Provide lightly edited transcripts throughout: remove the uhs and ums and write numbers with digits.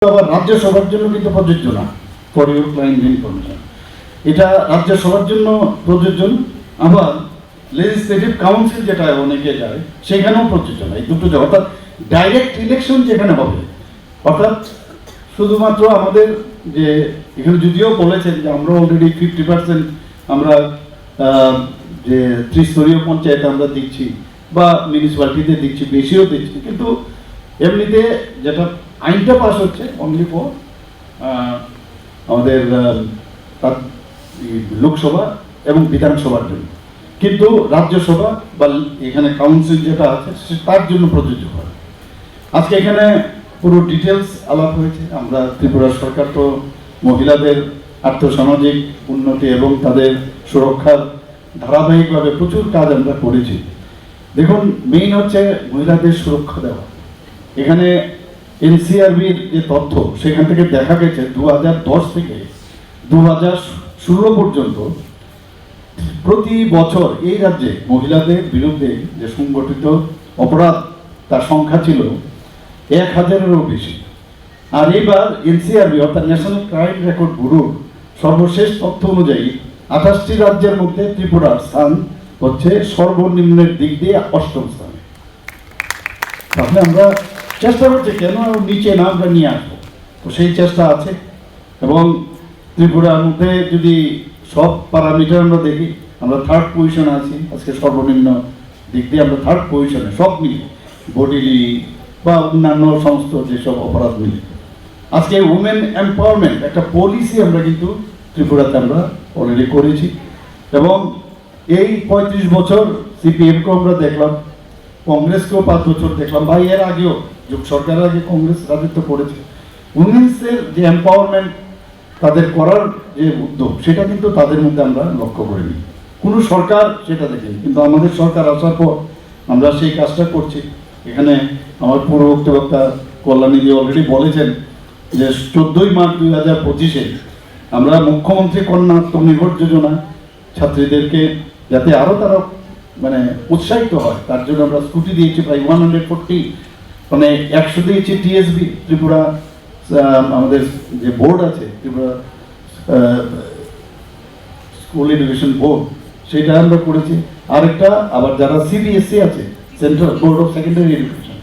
আবার রাজ্যসভার জন্য কিন্তু প্রযোজ্য না। ফর ইউর ক্লাইন্ট ইনফরমেশন, এটা রাজ্যসভার জন্য প্রযোজ্য না, আবার লেজিসলেটিভ কাউন্সিল যেটা অনেকে যায় সেখানেও প্রযোজ্য না। এই দুটো যায়, অর্থাৎ ডাইরেক্ট ইলেকশন যেখানে হবে, অর্থাৎ শুধুমাত্র আমাদের যে এখানে যদিও বলেছেন যে আমরা অলরেডি 50% আমরা যে ত্রিস্তরীয় পঞ্চায়েত আমরা দিচ্ছি বা মিউনিসিপ্যালিটিতে দিচ্ছি, বেশিও দিচ্ছি, কিন্তু এমনিতে যেটা আইনটা পাস হচ্ছে অনলি ফর আমাদের লোকসভা এবং বিধানসভার জন্য, কিন্তু রাজ্যসভা বা এখানে কাউন্সিল যেটা আছে তার জন্য প্রযোজ্য হয়। আজকে এখানে পুরো ডিটেলস আলাপ হয়েছে। আমরা ত্রিপুরা সরকার তো মহিলাদের আর্থসামাজিক উন্নতি এবং তাদের সুরক্ষার ধারাবাহিকভাবে প্রচুর কাজ আমরা করেছি। দেখুন, মেইন হচ্ছে মহিলাদের সুরক্ষা দেওয়া। এখানে এনসিআরবির যে তথ্য, সেখান থেকে দেখা গেছে 2010 থেকে 2016 পর্যন্ত প্রতি বছর এই রাজ্যে মহিলাদের বিরুদ্ধে যে সংগঠিত অপরাধ তার সংখ্যা ছিল 1000-এরও বেশি। আর এবার এনসিআরবি অর্থাৎ ন্যাশনাল ক্রাইম রেকর্ড ব্যুরোর সর্বশেষ তথ্য অনুযায়ী 28টি রাজ্যের মধ্যে ত্রিপুরার স্থান হচ্ছে সর্বনিম্নের দিক দিয়ে 8ম স্থানে। তাহলে আমরা চেষ্টা করছি কেন নিচে না আমরা নিয়ে আসবো, তো সেই চেষ্টা আছে। এবং ত্রিপুরার মধ্যে যদি সব প্যারামিটার আমরা দেখি, আমরা 3rd পজিশনে আছি আজকে, সর্বনিম্ন দিক দিয়ে আমরা 3rd পজিশনে, সব মিলে বডিলি বা অন্যান্য সমস্ত যেসব অপরাধ মিলে। আজকে উমেন এম্পাওয়ারমেন্ট একটা পলিসি আমরা কিন্তু ত্রিপুরাতে আমরা অলরেডি করেছি। এবং এই 35 বছর সিপিএমকেও আমরা দেখলাম, কংগ্রেসকেও 5 বছর দেখলাম, বা এর আগেও যোগ সরকারের আগে কংগ্রেস রাজত্ব করেছে। উমেন্সের যে এম্পাওয়ারমেন্ট তাদের করার যে উদ্যোগ, সেটা কিন্তু তাদের মধ্যে আমরা লক্ষ্য করিনি, কোনো সরকার সেটা দেখেনি, কিন্তু আমাদের সরকার আসার পর আমরা সেই কাজটা করছি। এখানে আমার পূর্ববর্তী বক্তা কল্যাণীজি অলরেডি বলেছেন যে 14ই মার্চ 2025-এ আমরা মুখ্যমন্ত্রী কন্যা আত্মনির্ভর যোজনা ছাত্রীদেরকে যাতে আরও তারা মানে উৎসাহিত হয় তার জন্য আমরা স্কুটি দিয়েছি প্রায় 140, মানে 100 দিয়েছি টিএসবি ত্রিপুরা আমাদের যে বোর্ড আছে, ত্রিপুরা স্কুল এডুকেশন বোর্ড, সেটা আমরা করেছি। আরেকটা আবার যারা সিবিএসসি আছে, central board of secondary education,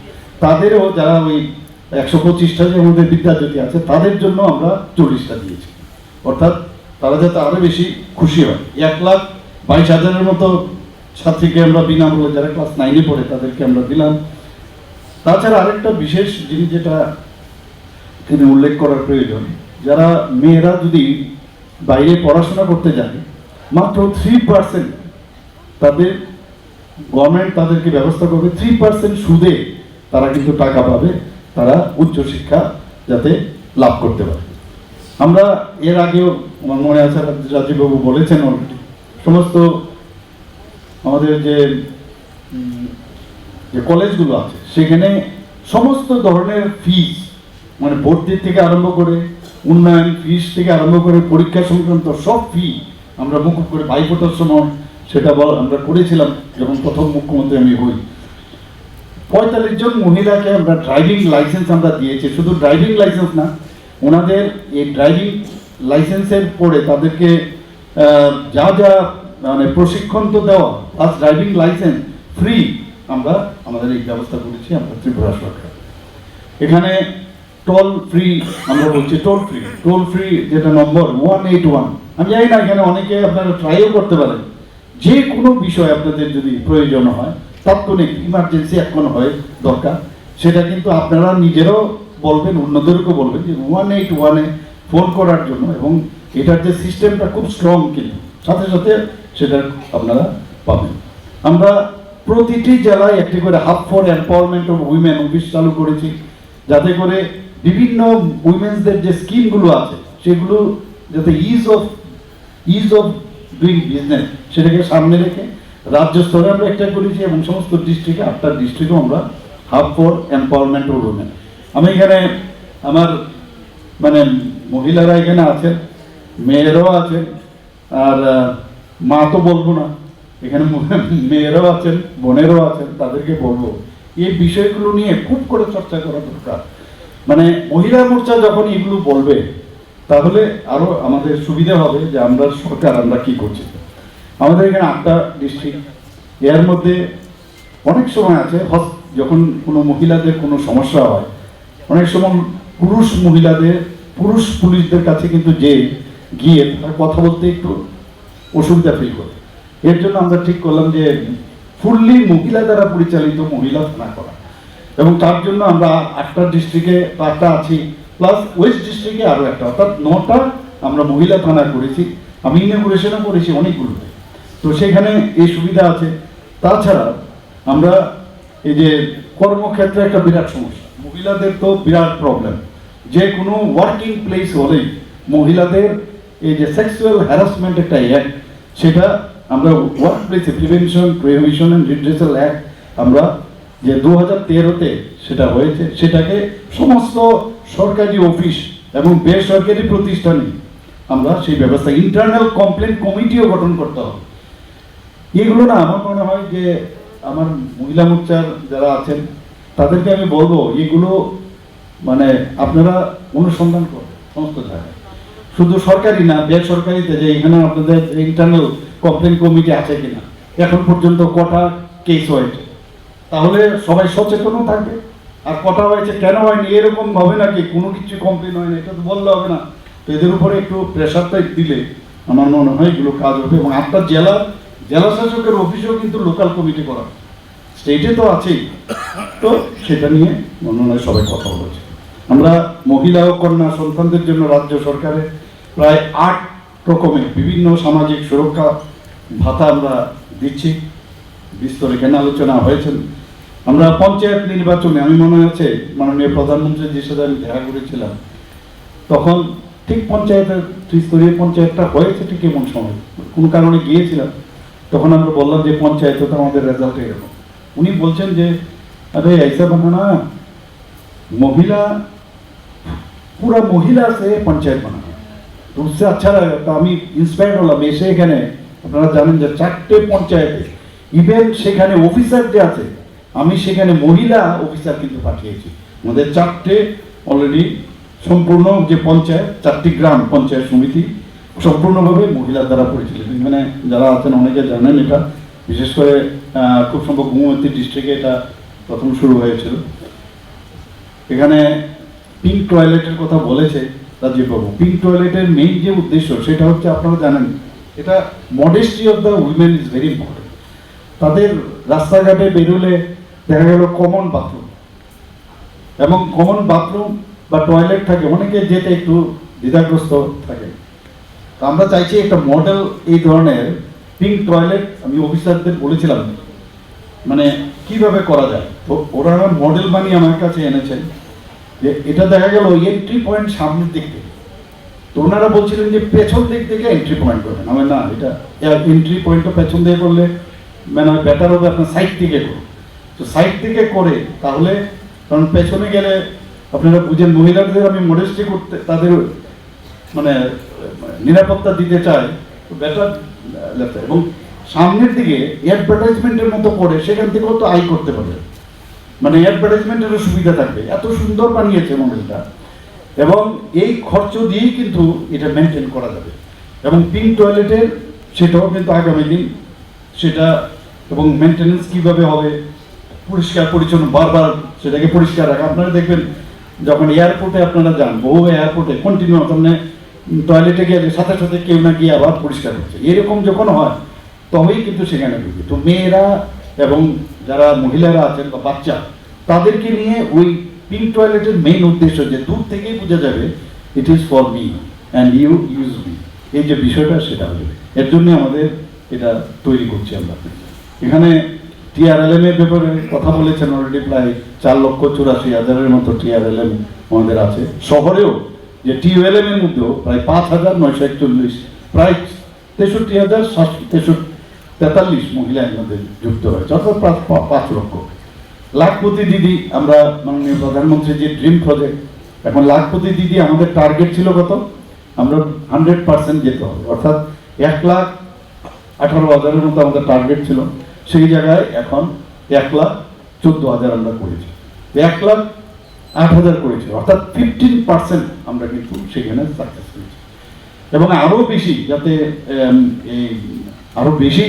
তাদেরও যারা ওই 125টা যে আমাদের বিদ্যাজ্যোতি আছে তাদের জন্য আমরা 40টা দিয়েছি, অর্থাৎ তারা যাতে আরও বেশি খুশি হয়। 1,22,000-এর মতো ছাত্রীকে আমরা বিনামূল্যে, যারা ক্লাস 9-এ পড়ে তাদেরকে আমরা দিলাম। তাছাড়া আরেকটা বিশেষ জিনিস যেটা তিনি উল্লেখ করার প্রয়োজন, যারা মেয়েরা যদি বাইরে পড়াশোনা করতে যায়, মাত্র 3% তাদের গভর্নমেন্ট তাদেরকে ব্যবস্থা করবে, 3% সুদে তারা কিন্তু টাকা পাবে, তারা উচ্চশিক্ষা যাতে লাভ করতে পারে। আমরা এর আগেও আমার মনে আছে রাজীববাবু বলেছেন অলরেডি, সমস্ত আমাদের যে কলেজগুলো আছে সেখানে সমস্ত ধরনের ফিস, মানে ভর্তির থেকে আরম্ভ করে উন্নয়ন ফিস থেকে আরম্ভ করে পরীক্ষা সংক্রান্ত সব ফি আমরা মুকুব করে ভাইফোঁটার সময় সেটা আমরা করেছিলাম যখন প্রথম মুখ্যমন্ত্রী আমি হই। 45 জন মহিলাকে আমরা ড্রাইভিং লাইসেন্স আমরা দিয়েছি। শুধু ড্রাইভিং লাইসেন্স না, ওনাদের এই ড্রাইভিং লাইসেন্সের পরে তাদেরকে যা যা মানে প্রশিক্ষণ তো দেওয়া প্লাস ড্রাইভিং লাইসেন্স ফ্রি আমরা আমাদের এই ব্যবস্থা করেছি আমরা ত্রিপুরা সরকার। এখানে টোল ফ্রি, আমরা বলছি টোল ফ্রি যেটা নম্বর 181, আমি জানি না এখানে অনেকে আপনারা ট্রাইও করতে পারেন, যে কোনো বিষয় আপনাদের যদি প্রয়োজন হয়, তাৎক্ষণিক ইমার্জেন্সি এখন হয় দরকার, সেটা কিন্তু আপনারা নিজেরাও বলবেন, অন্যদেরকেও বলবেন যে 181-এ ফোন করার জন্য। এবং এটার যে সিস্টেমটা খুব স্ট্রং, কিন্তু সাথে সাথে সেটা আপনারা পাবেন। আমরা প্রতিটি জেলায় একটি করে hub for empowerment of women office চালু করেছি, যাতে করে বিভিন্ন উইমেন্সদের যে স্কিমগুলো আছে সেগুলো যাতে ইজ অফ ডুইং বিজনেস সেটাকে সামনে রেখে রাজ্য স্তরে আমরা একটা করেছি, এবং সমস্ত ডিস্ট্রিক্টে 8টা ডিস্ট্রিক্টও আমরা hub for empowerment of women. আমি এখানে আমার মানে মহিলারা এখানে আছেন, মেয়েরাও আছেন, আর মা তো বলবো না, এখানে মেয়েরাও আছেন, বোনেরও আছেন, তাদেরকে বলবো এই বিষয়গুলো নিয়ে খুব করে চর্চা করা দরকার। মানে মহিলা মোর্চা যখন এগুলো বলবে তাহলে আরো আমাদের সুবিধা হবে যে আমরা সরকার আমরা কি করছি। আমাদের এখানে 8টা ডিস্ট্রিক্ট, এর মধ্যে অনেক সময় আছে যখন কোনো মহিলাদের কোনো সমস্যা হয়, অনেক সময় পুরুষ পুলিশদের কাছে কিন্তু গিয়ে তার কথা বলতে একটু অসুবিধা ফিল করে। এর জন্য আমরা ঠিক করলাম যে ফুললি মহিলা দ্বারা পরিচালিত মহিলা থানা করা, এবং তার জন্য আমরা 8টা ডিস্ট্রিক্টে 8টা আছি, প্লাস ওয়েস্ট ডিস্ট্রিক্টে আরও একটা, অর্থাৎ 9টা আমরা মহিলা থানা করেছি। আমি ইনগুরেশনও করেছি অনেকগুলোতে, তো সেখানে এই সুবিধা আছে। তাছাড়া আমরা এই যে কর্মক্ষেত্রে একটা বিরাট সমস্যা, মহিলাদের তো বিরাট প্রবলেম। যে কোনো ওয়ার্কিং প্লেস হলেই মহিলাদের এই যে সেক্সুয়াল হ্যারাসমেন্ট একটা অ্যাক্ট, সেটা আমরা ওয়ার্ক প্লেসে prevention provision and redressal act আমরা যে 2013-তে সেটা হয়েছে, সেটাকে সমস্ত সরকারি অফিস এবং বেসরকারি প্রতিষ্ঠানে আমরা সেই ব্যবস্থা, ইন্টারনাল কমপ্লেন কমিটিও গঠন করতে হবে। এগুলো না আমার মনে হয় যে আমার মহিলা মোর্চার যারা আছেন তাদেরকে আমি বলবো, এগুলো মানে আপনারা অনুসন্ধান করুন সমস্ত জায়গায়, শুধু সরকারি না বেসরকারিতে, যে এখানে আপনাদের ইন্টারনাল কমপ্লেন কমিটি আছে কিনা, এখন পর্যন্ত কটা কেস হয়েছে, তাহলে সবাই সচেতনও থাকবে। আর কটা হয়েছে কেন হয়নি এরকম হবে নাকি কোনো কিছু কমপ্লেন হয় না এটা তো বললে হবে না। তো এদের উপরে একটু প্রেশারটা দিলে আমার মনে হয় এগুলো কাজ হবে। এবং আপনার জেলা শাসকের অফিসেও কিন্তু লোকাল কমিটি করা, স্টেটে তো আছেই, তো সেটা নিয়ে মনে হয় সবাই কথা বলেছে। আমরা মহিলা ও কন্যা সন্তানদের জন্য রাজ্য সরকারে প্রায় 8 রকমের বিভিন্ন সামাজিক সুরক্ষা ভাতা আমরা দিচ্ছি, বিস্তর এখানে আলোচনা হয়েছেন। আমরা পঞ্চায়েত নির্বাচনে আমি মনে আছে মাননীয় প্রধানমন্ত্রীর সাথে আমি দেখা করেছিলাম, তখন ঠিক পঞ্চায়েতের ত্রিস্তরীয় পঞ্চায়েতটা হয়েছে ঠিক এমন সময় কোনো কারণে গিয়েছিলাম, তখন আমরা বললাম যে পঞ্চায়েতে তো আমাদের রেজাল্ট এরকম। উনি বলছেন যে अरे ऐसा बनाना महिला पूरा महिला से पंचायत बनाना, तो उससे अच्छा रहेगा। तो আমি ইন্সপায়ার্ড হলাম, এসে এখানে আপনারা জানেন যে 4টে পঞ্চায়েতে ইভেন সেখানে অফিসার যে আছে আমি সেখানে মহিলা অফিসার কিন্তু পাঠিয়েছি। আমাদের 4টে অলরেডি সম্পূর্ণ যে পঞ্চায়েত, 4টি গ্রাম পঞ্চায়েত সমিতি সম্পূর্ণভাবে মহিলার দ্বারা পরিচালিত। এখানে যারা আছেন অনেকে জানেন এটা, বিশেষ করে খুব সম্ভব গুমতি ডিস্ট্রিক্টে এটা প্রথম শুরু হয়েছিল। এখানে পিঙ্ক টয়লেটের কথা বলেছে রাজীববাবু। পিঙ্ক টয়লেটের মেইন যে উদ্দেশ্য সেটা হচ্ছে আপনারা জানেন, এটা modesty of the women is very important. তাদের রাস্তাঘাটে বেরোলে দেখা গেল কমন বাথরুম, এবং কমন বাথরুম বা টয়লেট থাকে, অনেকে যেতে একটু দ্বিধাগ্রস্ত থাকে। তো আমরা চাইছি একটা মডেল এই ধরনের পিঙ্ক টয়লেট, আমি অফিসারদের বলেছিলাম মানে কিভাবে করা যায়, তো ওরা মডেল বানিয়ে আমার কাছে এনেছেন। যে এটা দেখা গেল এন্ট্রি পয়েন্ট সামনের দিক থেকে, তো ওনারা বলছিলেন যে পেছন দিক থেকে এন্ট্রি পয়েন্ট করবেন। আমি না, এটা এন্ট্রি পয়েন্টটা পেছন দিয়ে করলে মানে বেটার হবে, আপনার সাইড থেকে করুন। তো সাইড থেকে করে তাহলে, কারণ পেছনে গেলে আপনারা বুঝেন মহিলাদের আমি মডেস্টি করতে তাদের মানে নিরাপত্তা দিতে চাই, তো বেটার লেফট। এবং সামনের দিকে অ্যাডভার্টাইজমেন্টের মতো করে সেখান থেকেও তো আয় করতে পারবে, মানে অ্যাডভার্টাইজমেন্টেরও সুবিধা থাকবে। এত সুন্দর বানিয়েছে মডেলটা, এবং এই খরচ দিয়েই কিন্তু এটা মেনটেন করা যাবে। এবং পিঙ্ক টয়লেটের সেটাও কিন্তু আগামী দিন সেটা, এবং মেনটেন্যান্স কীভাবে হবে, পরিষ্কার পরিচ্ছন্ন বারবার সেটাকে পরিষ্কার রাখা। আপনারা দেখবেন যখন এয়ারপোর্টে আপনারা যান, বহু এয়ারপোর্টে কন্টিনিউ সামনে টয়লেটে গেলে সাথে সাথে কেউ না গিয়ে আবার পরিষ্কার করছে, এরকম যখন হয় তবেই কিন্তু সেখানে ঢুকে। তো মেয়েরা এবং যারা মহিলারা আছেন বা বাচ্চা, তাদেরকে নিয়ে ওই পিঙ্ক টয়লেটের মেইন উদ্দেশ্য যে দূর থেকেই বোঝা যাবে it is for me and you use me, এই যে বিষয়টা সেটা হবে। এর জন্য আমাদের এটা তৈরি করছি আমরা। এখানে TRLM এর ব্যাপারে কথা বলেছেন, অলরেডি প্রায় 4,84,000-এর মতো TRLM আমাদের আছে। শহরেও যে TULM এর মধ্যেও প্রায় 5,941, প্রায় 63,743 মহিলা এর মধ্যে যুক্ত হয়েছে, অর্থাৎ 5 লক্ষ। লাখপতি দিদি, আমরা মাননীয় প্রধানমন্ত্রীর যে ড্রিম প্রজেক্ট, এখন লাখপতি দিদি আমাদের টার্গেট ছিল কত, আমরা 100% যেতে হবে, অর্থাৎ 1,18,000-এর মতো আমাদের টার্গেট ছিল। সেই জায়গায় এখন 1,14,000 আমরা করেছি। 8,000 করেছে, অর্থাৎ 15% আমরা কিন্তু সেখানে সাকসেস হয়েছি। এবং আরো বেশি যাতে আরো বেশি